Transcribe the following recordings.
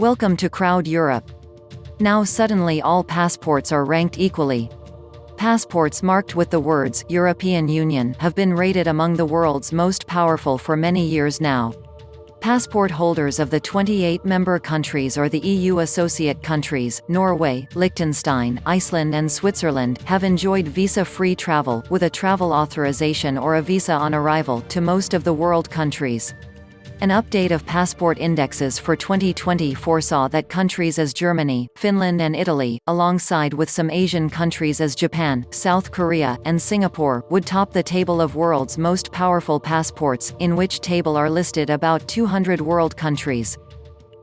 Welcome to Crowd Europe. Now suddenly all passports are ranked equally. Passports marked with the words European Union have been rated among the world's most powerful for many years now. Passport holders of the 28 member countries or the EU associate countries, Norway, Liechtenstein, Iceland and Switzerland, have enjoyed visa-free travel, with a travel authorization or a visa on arrival, to most of the world countries. An update of passport indexes for 2020 foresaw that countries as Germany, Finland and Italy, alongside with some Asian countries as Japan, South Korea, and Singapore, would top the table of world's most powerful passports, in which table are listed about 200 world countries.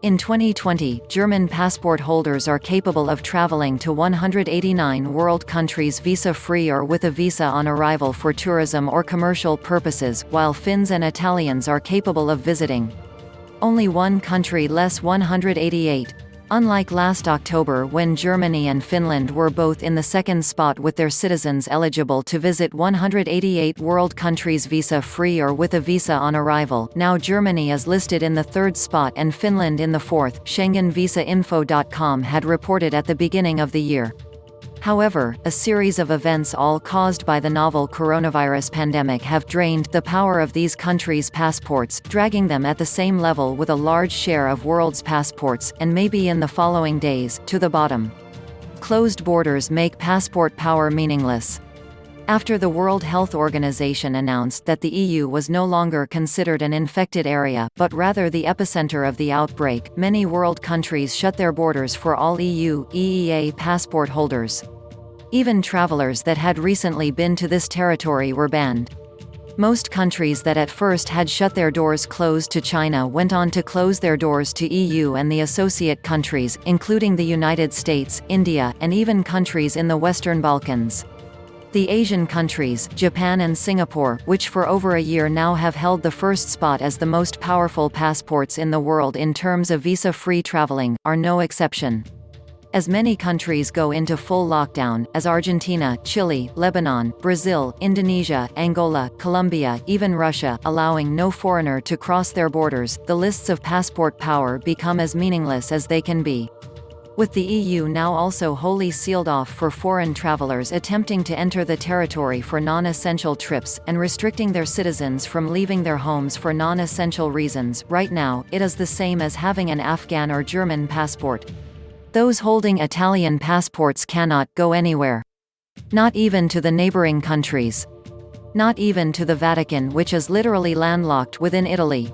In 2020, German passport holders are capable of traveling to 189 world countries visa-free or with a visa on arrival for tourism or commercial purposes, while Finns and Italians are capable of visiting only one country less 188. Unlike last October when Germany and Finland were both in the second spot with their citizens eligible to visit 188 world countries visa-free or with a visa on arrival, now Germany is listed in the third spot and Finland in the fourth, SchengenVisaInfo.com had reported at the beginning of the year. However, a series of events all caused by the novel coronavirus pandemic have drained the power of these countries' passports, dragging them at the same level with a large share of world's passports, and maybe in the following days, to the bottom. Closed borders make passport power meaningless. After the World Health Organization announced that the EU was no longer considered an infected area, but rather the epicenter of the outbreak, many world countries shut their borders for all EU, EEA passport holders. Even travelers that had recently been to this territory were banned. Most countries that at first had shut their doors closed to China went on to close their doors to EU and the associate countries, including the United States, India, and even countries in the Western Balkans. The Asian countries, Japan and Singapore, which for over a year now have held the first spot as the most powerful passports in the world in terms of visa-free traveling, are no exception. As many countries go into full lockdown, as Argentina, Chile, Lebanon, Brazil, Indonesia, Angola, Colombia, even Russia, allowing no foreigner to cross their borders, the lists of passport power become as meaningless as they can be. With the EU now also wholly sealed off for foreign travelers attempting to enter the territory for non-essential trips, and restricting their citizens from leaving their homes for non-essential reasons, right now, it is the same as having an Afghan or German passport. Those holding Italian passports cannot go anywhere. Not even to the neighboring countries. Not even to the Vatican, which is literally landlocked within Italy.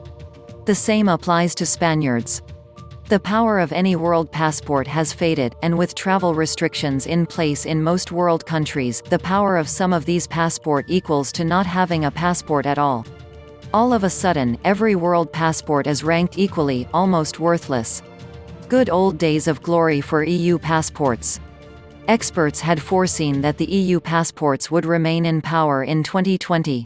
The same applies to Spaniards. The power of any world passport has faded, and with travel restrictions in place in most world countries, the power of some of these passport equals to not having a passport at all. All of a sudden, every world passport is ranked equally, almost worthless. Good old days of glory for EU passports. Experts had foreseen that the EU passports would remain in power in 2020.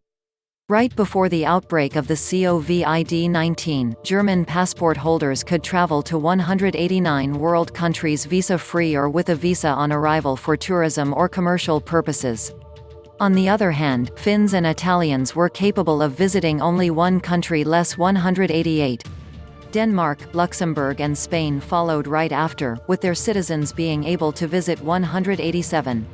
Right before the outbreak of the COVID-19, German passport holders could travel to 189 world countries visa-free or with a visa on arrival for tourism or commercial purposes. On the other hand, Finns and Italians were capable of visiting only one country less 188. Denmark, Luxembourg and Spain followed right after, with their citizens being able to visit 187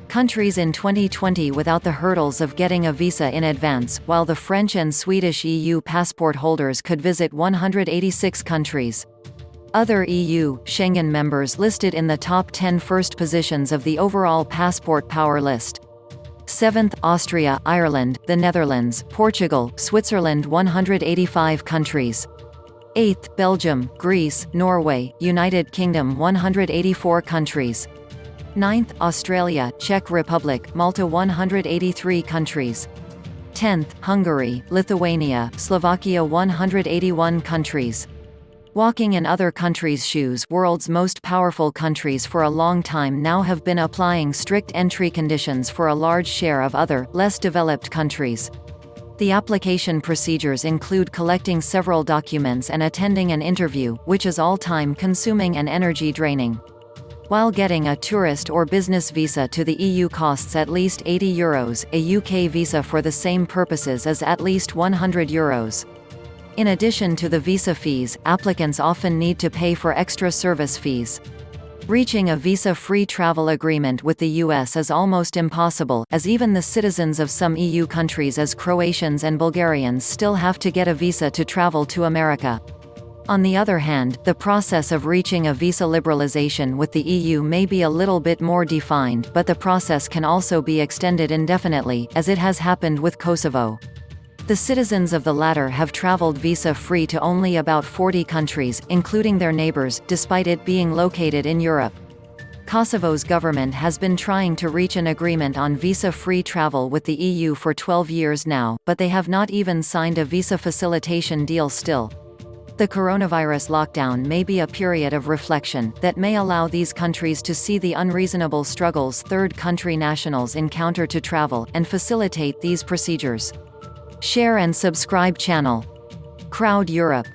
countries in 2020 without the hurdles of getting a visa in advance, while the French and Swedish EU passport holders could visit 186 countries. Other EU, Schengen members listed in the top 10 first positions of the overall passport power list. 7th, Austria, Ireland, the Netherlands, Portugal, Switzerland 185 countries. 8th, Belgium, Greece, Norway, United Kingdom 184 countries. 9th, Australia, Czech Republic, Malta 183 countries. 10th, Hungary, Lithuania, Slovakia 181 countries. Walking in other countries' shoes, world's most powerful countries for a long time now have been applying strict entry conditions for a large share of other, less developed countries. The application procedures include collecting several documents and attending an interview, which is all time-consuming and energy-draining. While getting a tourist or business visa to the EU costs at least €80, a UK visa for the same purposes is at least €100. In addition to the visa fees, applicants often need to pay for extra service fees. Reaching a visa-free travel agreement with the US is almost impossible, as even the citizens of some EU countries as Croatians and Bulgarians still have to get a visa to travel to America. On the other hand, the process of reaching a visa liberalization with the EU may be a little bit more defined, but the process can also be extended indefinitely, as it has happened with Kosovo. The citizens of the latter have traveled visa-free to only about 40 countries, including their neighbors, despite it being located in Europe. Kosovo's government has been trying to reach an agreement on visa-free travel with the EU for 12 years now, but they have not even signed a visa facilitation deal still. The coronavirus lockdown may be a period of reflection that may allow these countries to see the unreasonable struggles third country nationals encounter to travel, and facilitate these procedures. Share and subscribe channel. Crowd Europe.